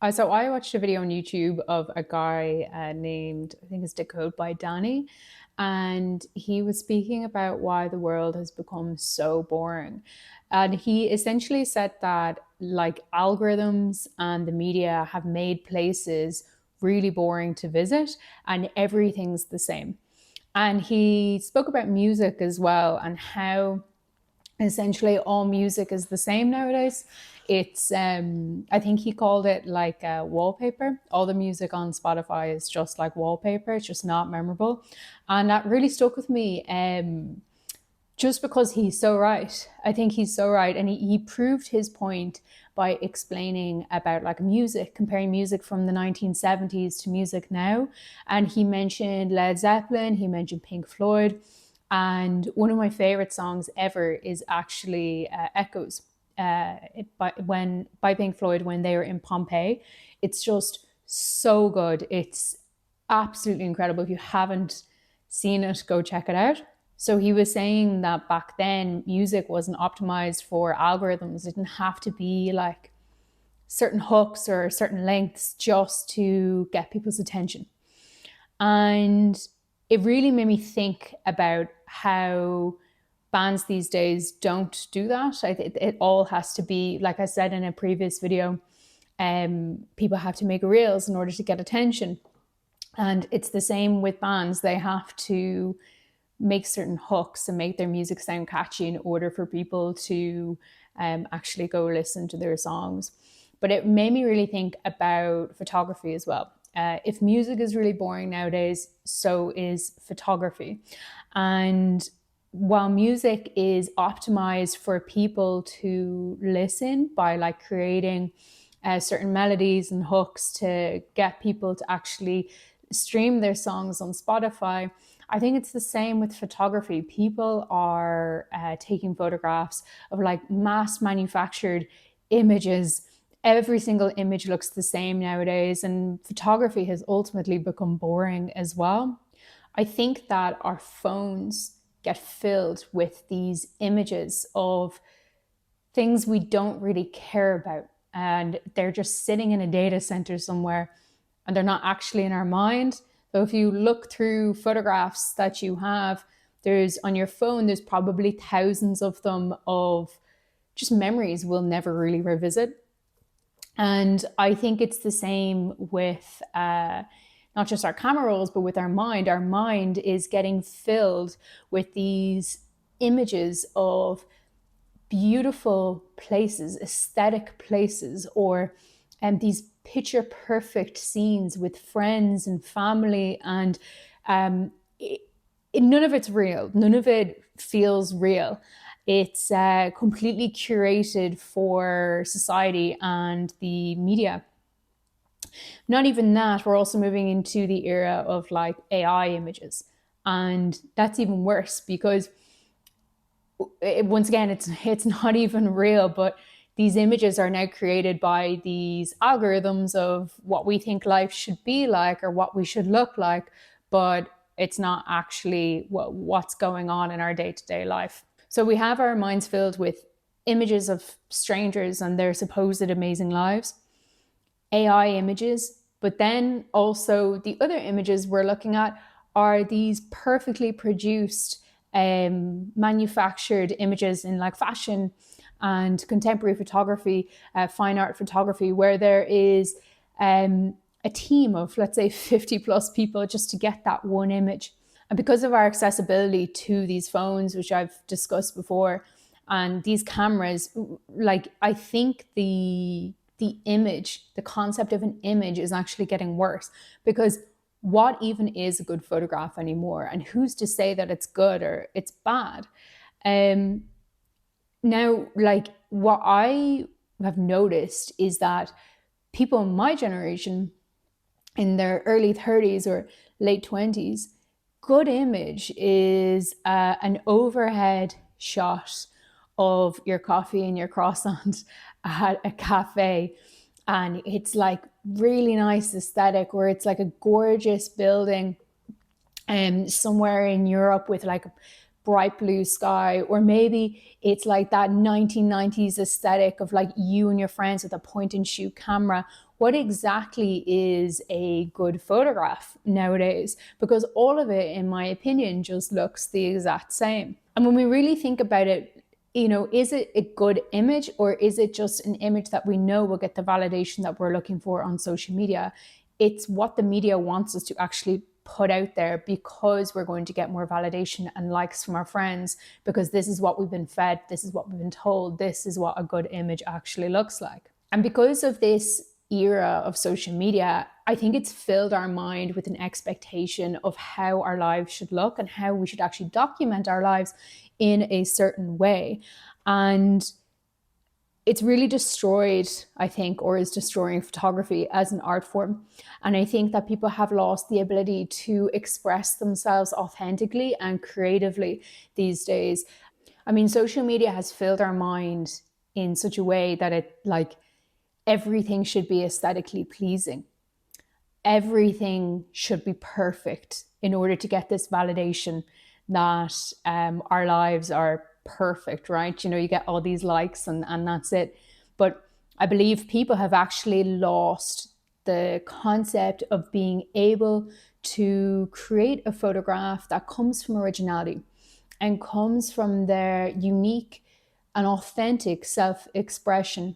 So I watched a video on YouTube of a guy named, I think it's Decode by Danny, and he was speaking about why the world has become so boring. And he essentially said that like algorithms and the media have made places really boring to visit and everything's the same. And he spoke about music as well and how essentially all music is the same nowadays. It's I think he called it like wallpaper. All the music on Spotify is just like wallpaper. It's just not memorable, and that really stuck with me. Just because he's so right. I think he's so right. And he proved his point by explaining about like music, comparing music from the 1970s to music now. And he mentioned Led Zeppelin, he mentioned Pink Floyd. And one of my favorite songs ever is actually Echoes by Pink Floyd when they were in Pompeii. It's just so good. It's absolutely incredible. If you haven't seen it, go check it out. So he was saying that back then music wasn't optimized for algorithms. It didn't have to be like certain hooks or certain lengths just to get people's attention. And it really made me think about how bands these days don't do that. It all has to be, like I said in a previous video, people have to make reels in order to get attention. And it's the same with bands. They have to make certain hooks and make their music sound catchy in order for people to actually go listen to their songs. But it made me really think about photography as well. If music is really boring nowadays, so is photography. And while music is optimized for people to listen by like creating certain melodies and hooks to get people to actually stream their songs on Spotify, I think it's the same with photography. People are taking photographs of like mass manufactured images. Every single image looks the same nowadays, and photography has ultimately become boring as well. I think that our phones get filled with these images of things we don't really care about, and they're just sitting in a data center somewhere and they're not actually in our mind. So if you look through photographs that you have, there's on your phone, there's probably thousands of them of just memories we'll never really revisit. And I think it's the same with not just our camera rolls, but with our mind. Our mind is getting filled with these images of beautiful places, aesthetic places, or these picture perfect scenes with friends and family. And none of it's real. None of it feels real. It's completely curated for society and the media. Not even that, we're also moving into the era of like AI images. And that's even worse because once again, it's not even real, but these images are now created by these algorithms of what we think life should be like or what we should look like, but it's not actually what's going on in our day-to-day life. So we have our minds filled with images of strangers and their supposed amazing lives, AI images, but then also the other images we're looking at are these perfectly produced, manufactured images in like fashion and contemporary photography, fine art photography, where there is a team of, let's say, 50 plus people just to get that one image. And because of our accessibility to these phones, which I've discussed before, and these cameras, like I think the image, the concept of an image is actually getting worse because what even is a good photograph anymore? And who's to say that it's good or it's bad? Um, Now, like what I have noticed is that people in my generation in their early 30s or late 20s, good image is an overhead shot of your coffee and your croissant at a cafe. And it's like really nice aesthetic, where it's like a gorgeous building somewhere in Europe with like bright blue sky, or maybe it's like that 1990s aesthetic of like you and your friends with a point and shoot camera. What exactly is a good photograph nowadays? Because all of it, in my opinion, just looks the exact same. And when we really think about it, is it a good image, or is it just an image that we know will get the validation that we're looking for on social media? It's what the media wants us to actually put out there, because we're going to get more validation and likes from our friends, because this is what we've been fed, this is what we've been told, this is what a good image actually looks like. And because of this era of social media, I think it's filled our mind with an expectation of how our lives should look and how we should actually document our lives in a certain way. And it's really destroyed, I think, or is destroying photography as an art form. And I think that people have lost the ability to express themselves authentically and creatively these days. I mean, social media has filled our mind in such a way that it like everything should be aesthetically pleasing. Everything should be perfect in order to get this validation that our lives are perfect, right? You get all these likes and that's it. But I believe people have actually lost the concept of being able to create a photograph that comes from originality and comes from their unique and authentic self-expression.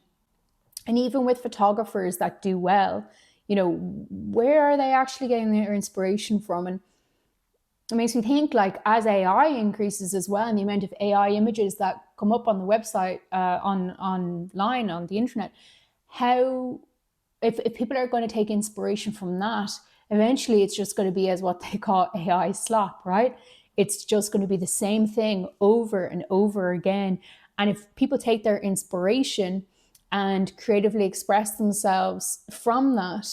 And even with photographers that do well, where are they actually getting their inspiration from? And it makes me think, like, as AI increases as well, and the amount of AI images that come up on the website, online on the internet, how if people are going to take inspiration from that, eventually it's just going to be as what they call AI slop, right? It's just going to be the same thing over and over again. And if people take their inspiration and creatively express themselves from that,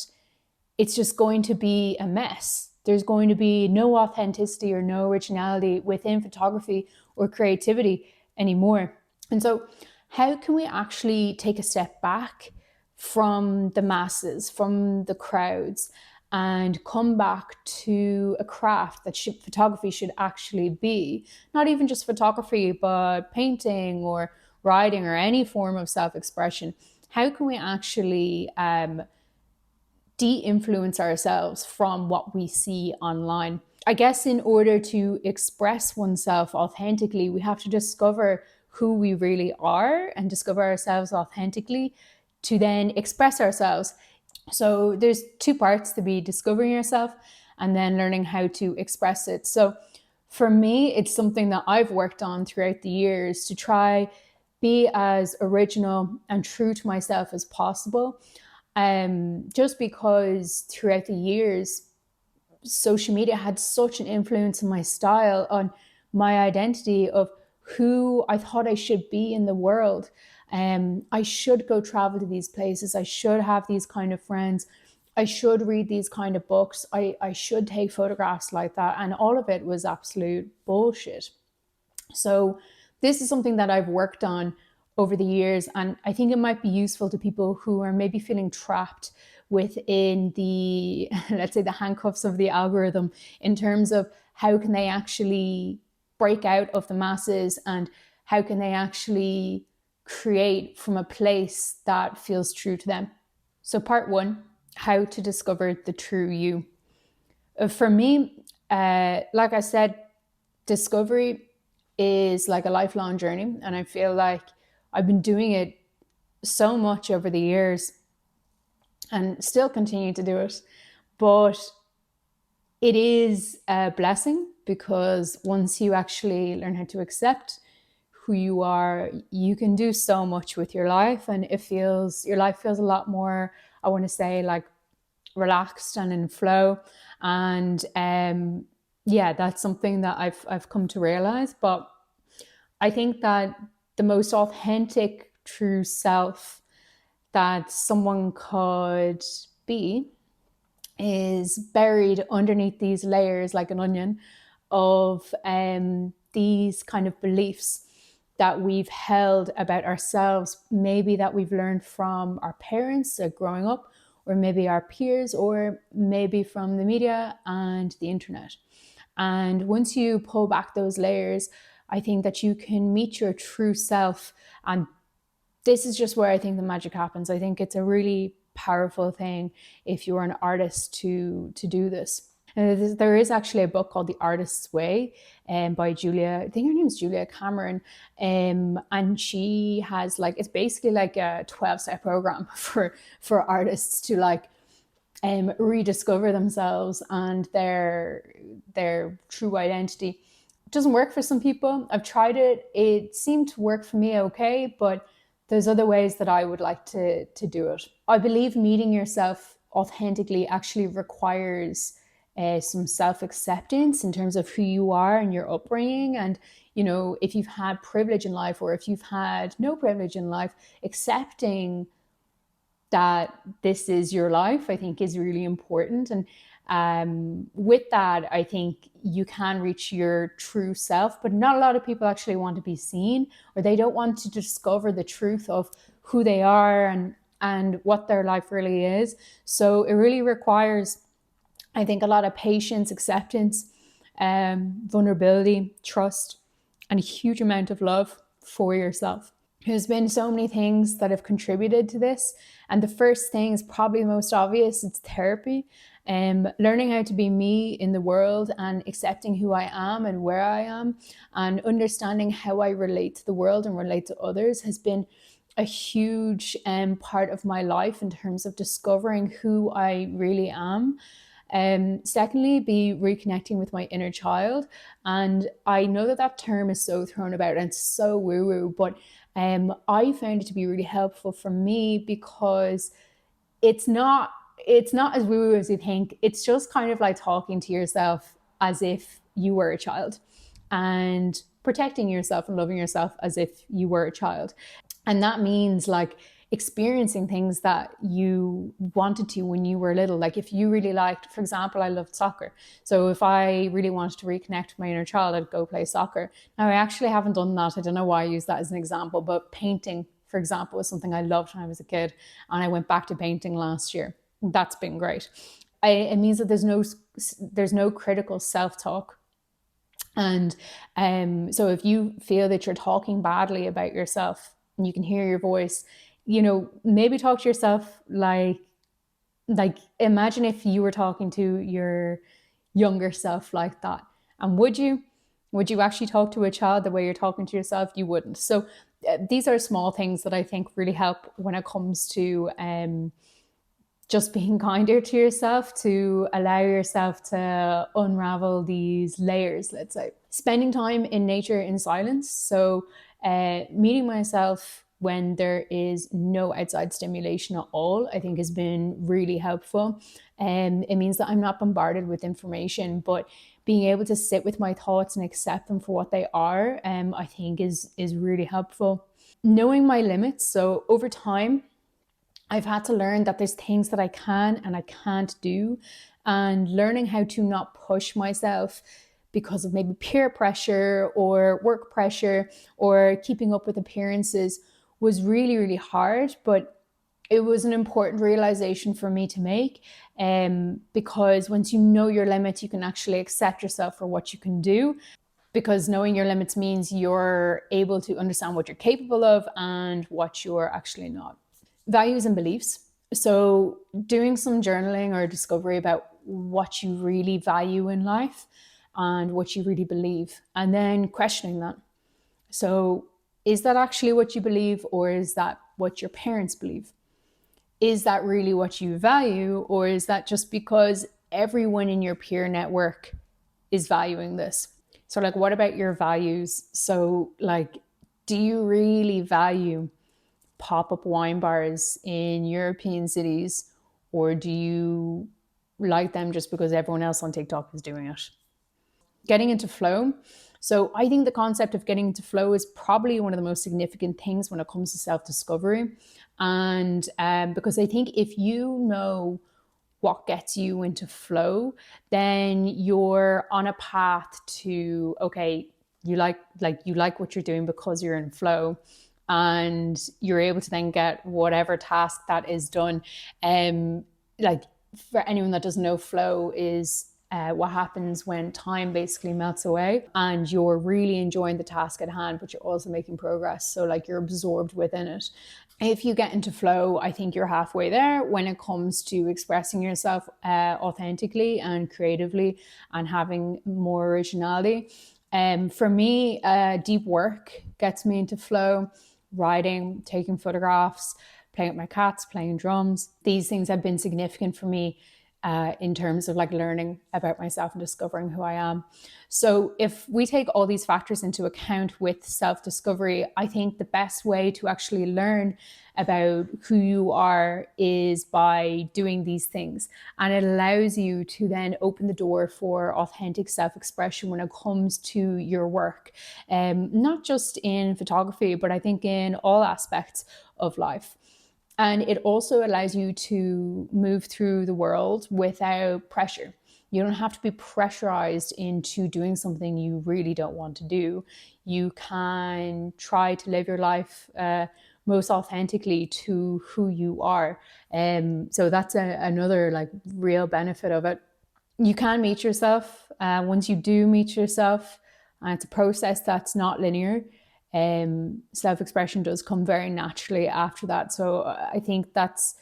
it's just going to be a mess. There's going to be no authenticity or no originality within photography or creativity anymore. And so, how can we actually take a step back from the masses, from the crowds, and come back to a craft that photography should actually be? Not even just photography, but painting or writing or any form of self-expression. How can we actually de-influence ourselves from what we see online? I guess in order to express oneself authentically, we have to discover who we really are and discover ourselves authentically to then express ourselves. So there's two parts to be: discovering yourself and then learning how to express it. So for me, it's something that I've worked on throughout the years to try be as original and true to myself as possible. Just because throughout the years, social media had such an influence on my style, on my identity of who I thought I should be in the world. I should go travel to these places. I should have these kind of friends. I should read these kind of books. I should take photographs like that. And all of it was absolute bullshit. So this is something that I've worked on over the years, and I think it might be useful to people who are maybe feeling trapped within the, let's say, the handcuffs of the algorithm, in terms of how can they actually break out of the masses and how can they actually create from a place that feels true to them. So part one, how to discover the true you. For me, like I said, discovery is like a lifelong journey, and I feel like I've been doing it so much over the years and still continue to do it. But it is a blessing, because once you actually learn how to accept who you are, you can do so much with your life, and your life feels a lot more, I want to say, like relaxed and in flow. And yeah, that's something that I've come to realize. But I think that the most authentic, true self that someone could be is buried underneath these layers, like an onion, of these kind of beliefs that we've held about ourselves, maybe that we've learned from our parents growing up, or maybe our peers, or maybe from the media and the internet. And once you pull back those layers, I think that you can meet your true self. And this is just where I think the magic happens. I think it's a really powerful thing if you're an artist to do this. There is actually a book called The Artist's Way by Julia, I think her name is Julia Cameron. And she has like, it's basically like a 12-step program for artists to like rediscover themselves and their true identity. It doesn't work for some people. I've tried it. It seemed to work for me okay, but there's other ways that I would like to do it. I believe meeting yourself authentically actually requires some self-acceptance in terms of who you are and your upbringing. And, you know, if you've had privilege in life or if you've had no privilege in life, accepting that this is your life, I think is really important. And with that, I think you can reach your true self, but not a lot of people actually want to be seen, or they don't want to discover the truth of who they are and what their life really is. So it really requires, I think, a lot of patience, acceptance, vulnerability, trust, and a huge amount of love for yourself. There's been so many things that have contributed to this. And the first thing is probably the most obvious, it's therapy. Learning how to be me in the world and accepting who I am and where I am and understanding how I relate to the world and relate to others has been a huge part of my life in terms of discovering who I really am. Secondly, be reconnecting with my inner child. And I know that that term is so thrown about and so woo woo, but I found it to be really helpful for me because it's not it's not as woo woo as you think. It's just kind of like talking to yourself as if you were a child and protecting yourself and loving yourself as if you were a child. And that means like experiencing things that you wanted to when you were little. Like if you really liked, for example, I loved soccer. So if I really wanted to reconnect with my inner child, I'd go play soccer. Now I actually haven't done that. I don't know why I use that as an example, but painting, for example, was something I loved when I was a kid. And I went back to painting last year. That's been great. It means that there's no critical self-talk. And so if you feel that you're talking badly about yourself and you can hear your voice, you know, maybe talk to yourself like imagine if you were talking to your younger self like that. And would you actually talk to a child the way you're talking to yourself? You wouldn't. So these are small things that I think really help when it comes to just being kinder to yourself, to allow yourself to unravel these layers, let's say. Spending time in nature in silence. So, meeting myself when there is no outside stimulation at all, I think has been really helpful. And it means that I'm not bombarded with information, but being able to sit with my thoughts and accept them for what they are, I think is really helpful. Knowing my limits. So over time, I've had to learn that there's things that I can and I can't do, and learning how to not push myself because of maybe peer pressure or work pressure or keeping up with appearances was really, really hard. But it was an important realization for me to make, because once you know your limits, you can actually accept yourself for what you can do, because knowing your limits means you're able to understand what you're capable of and what you're actually not. Values and beliefs. So, doing some journaling or discovery about what you really value in life and what you really believe, and then questioning that. So, is that actually what you believe, or is that what your parents believe? Is that really what you value, or is that just because everyone in your peer network is valuing this? So, like, what about your values? So, like, do you really value pop-up wine bars in European cities, or do you like them just because everyone else on TikTok is doing it? Getting into flow. So I think the concept of getting into flow is probably one of the most significant things when it comes to self-discovery. And because I think if you know what gets you into flow, then you're on a path to, okay, you like what you're doing because you're in flow, and you're able to then get whatever task that is done. Like, for anyone that doesn't know, flow is what happens when time basically melts away and you're really enjoying the task at hand, but you're also making progress. So like you're absorbed within it. If you get into flow, I think you're halfway there when it comes to expressing yourself authentically and creatively and having more originality. For me, deep work gets me into flow, writing, taking photographs, playing with my cats, playing drums. These things have been significant for me in terms of like learning about myself and discovering who I am. So if we take all these factors into account with self-discovery, I think the best way to actually learn about who you are is by doing these things. And it allows you to then open the door for authentic self-expression when it comes to your work. Not just in photography, but I think in all aspects of life. And it also allows you to move through the world without pressure. You don't have to be pressurized into doing something you really don't want to do. You can try to live your life most authentically to who you are. So that's another like real benefit of it. You can meet yourself. Once you do meet yourself, it's a process that's not linear. Self-expression does come very naturally after that. So I think that's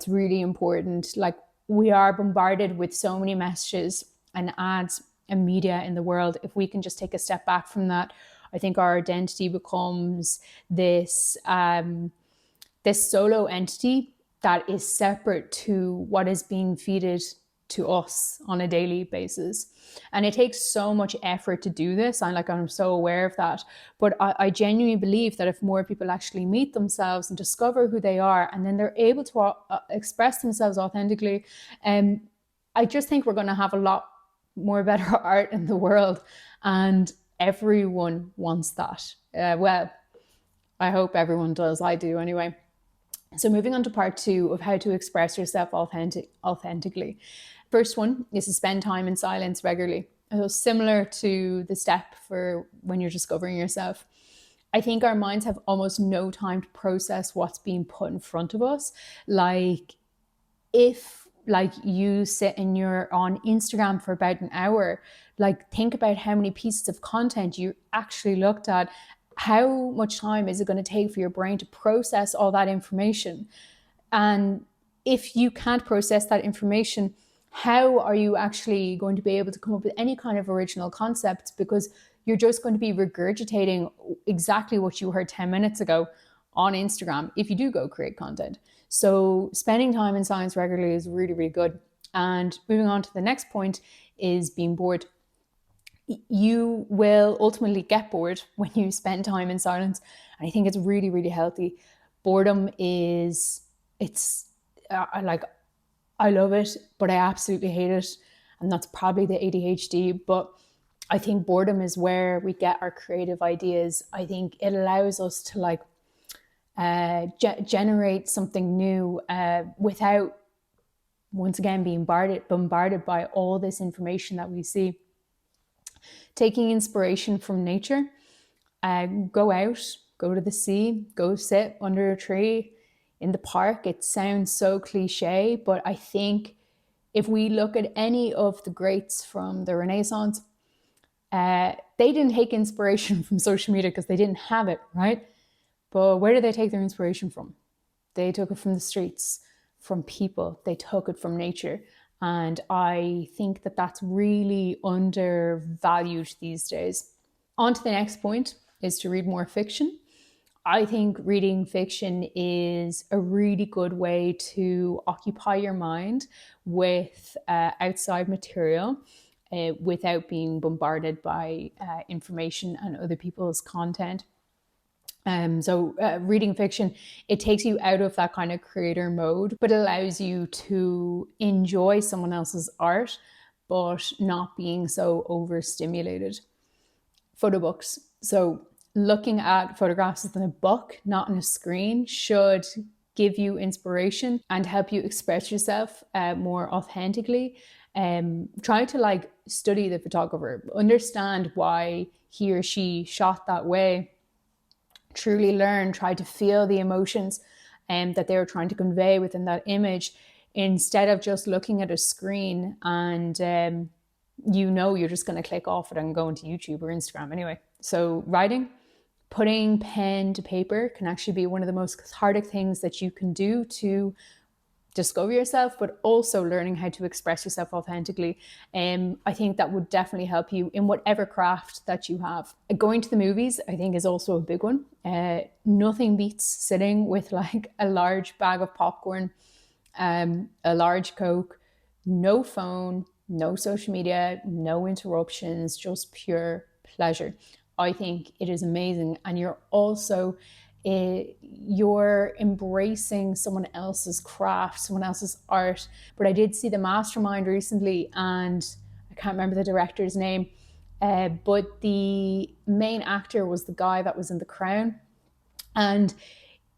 really important. Like we are bombarded with so many messages and ads and media in the world. If we can just take a step back from that, I think our identity becomes this this solo entity that is separate to what is being fed to us on a daily basis. And it takes so much effort to do this. I'm so aware of that. But I genuinely believe that if more people actually meet themselves and discover who they are, and then they're able to express themselves authentically, I just think we're going to have a lot more better art in the world. And everyone wants that. Well, I hope everyone does. I do anyway. So moving on to part 2 of how to express yourself authentically. First one is to spend time in silence regularly. So similar to the step for when you're discovering yourself. I think our minds have almost no time to process what's being put in front of us. Like if like you sit and you're on Instagram for about an hour, like think about how many pieces of content you actually looked at. How much time is it going to take for your brain to process all that information? And if you can't process that information, how are you actually going to be able to come up with any kind of original concepts? Because you're just going to be regurgitating exactly what you heard 10 minutes ago on Instagram if you do go create content. So spending time in silence regularly is really, really good. And moving on to the next point is being bored. You will ultimately get bored when you spend time in silence. And I think it's really, really healthy. Boredom it's like, I love it, but I absolutely hate it. And that's probably the ADHD. But I think boredom is where we get our creative ideas. I think it allows us to like generate something new without, once again, being bombarded by all this information that we see. Taking inspiration from nature, go out, go to the sea, go sit under a tree in the park. It sounds so cliche, but I think if we look at any of the greats from the Renaissance, they didn't take inspiration from social media because they didn't have it, right? But where did they take their inspiration from? They took it from the streets, from people. They took it from nature. And I think that that's really undervalued these days. On to the next point is to read more fiction. I think reading fiction is a really good way to occupy your mind with outside material without being bombarded by information and other people's content. So reading fiction, it takes you out of that kind of creator mode, but allows you to enjoy someone else's art, but not being so overstimulated. Photo books. So looking at photographs in a book, not on a screen, should give you inspiration and help you express yourself more authentically. Try to like study the photographer, understand why he or she shot that way. Truly learn, try to feel the emotions that they were trying to convey within that image, instead of just looking at a screen and you know you're just going to click off it and go into YouTube or Instagram anyway. So writing, putting pen to paper can actually be one of the most cathartic things that you can do to discover yourself, but also learning how to express yourself authentically. I think that would definitely help you in whatever craft that you have. Going to the movies, I think, is also a big one. Nothing beats sitting with like a large bag of popcorn, a large Coke, no phone, no social media, no interruptions, just pure pleasure. I think it is amazing. And you're also you're embracing someone else's craft, someone else's art. But I did see The Mastermind recently, and I can't remember the director's name, but the main actor was the guy that was in The Crown, and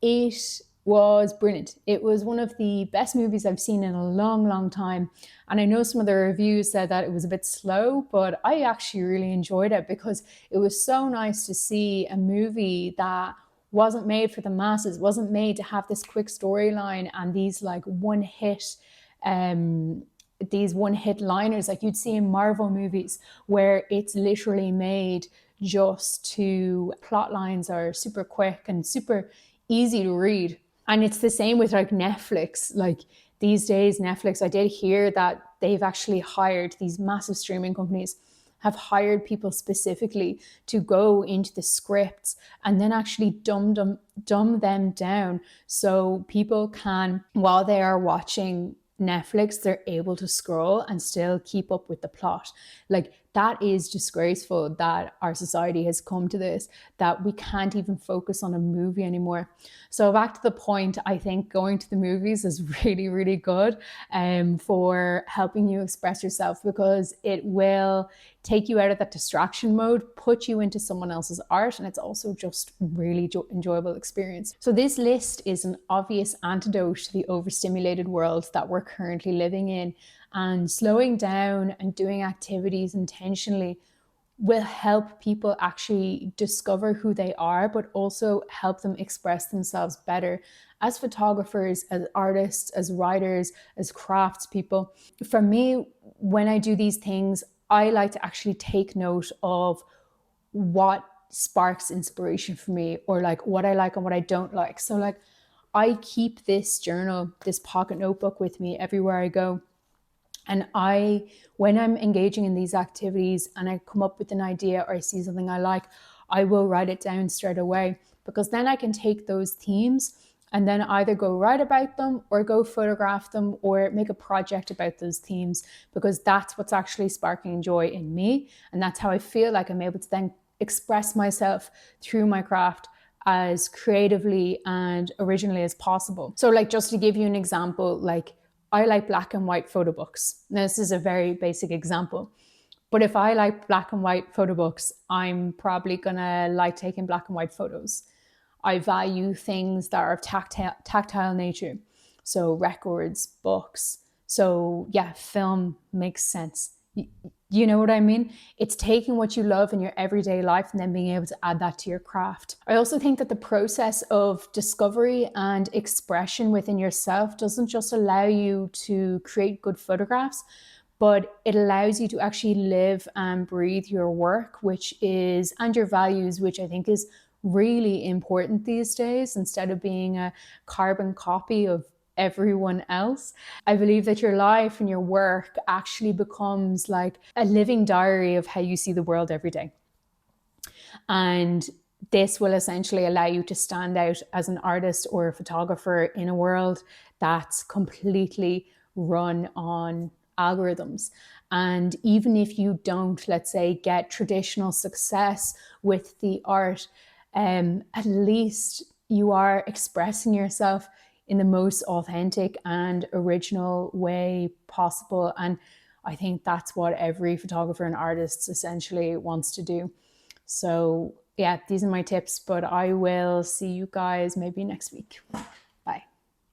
it was brilliant. It was one of the best movies I've seen in a long, long time. And I know some of the reviews said that it was a bit slow, but I actually really enjoyed it because it was so nice to see a movie that wasn't made for the masses, wasn't made to have this quick storyline and these like these one hit liners like you'd see in Marvel movies, where it's literally made just to plot lines are super quick and super easy to read. And it's the same with like Netflix. Like these days, Netflix, I did hear that they've actually hired, these massive streaming companies have hired people specifically to go into the scripts and then actually dumb them down so people can, while they are watching Netflix, they're able to scroll and still keep up with the plot. Like that is disgraceful that our society has come to this, that we can't even focus on a movie anymore. So back to the point, I think going to the movies is really, really good for helping you express yourself, because it will take you out of that distraction mode, put you into someone else's art, and it's also just really enjoyable experience. So this list is an obvious antidote to the overstimulated world that we're currently living in, and slowing down and doing activities intentionally will help people actually discover who they are, but also help them express themselves better as photographers, as artists, as writers, as craftspeople. For me, when I do these things, I like to actually take note of what sparks inspiration for me, or like what I like and what I don't like. So like I keep this journal, this pocket notebook with me everywhere I go. And when I'm engaging in these activities and I come up with an idea or I see something I like, I will write it down straight away, because then I can take those themes and then either go write about them or go photograph them or make a project about those themes, because that's what's actually sparking joy in me. And that's how I feel like I'm able to then express myself through my craft as creatively and originally as possible. So like, just to give you an example, like I like black and white photo books. Now, this is a very basic example, but if I like black and white photo books, I'm probably gonna like taking black and white photos. I value things that are of tactile nature. So records, books. So yeah, film makes sense. You know what I mean? It's taking what you love in your everyday life and then being able to add that to your craft. I also think that the process of discovery and expression within yourself doesn't just allow you to create good photographs, but it allows you to actually live and breathe your work, and your values, which I think is really important these days, instead of being a carbon copy of everyone else. I believe that your life and your work actually becomes like a living diary of how you see the world every day. And this will essentially allow you to stand out as an artist or a photographer in a world that's completely run on algorithms. And even if you don't, let's say, get traditional success with the art, at least you are expressing yourself in the most authentic and original way possible. And I think that's what every photographer and artist essentially wants to do. So yeah, these are my tips, but I will see you guys maybe next week.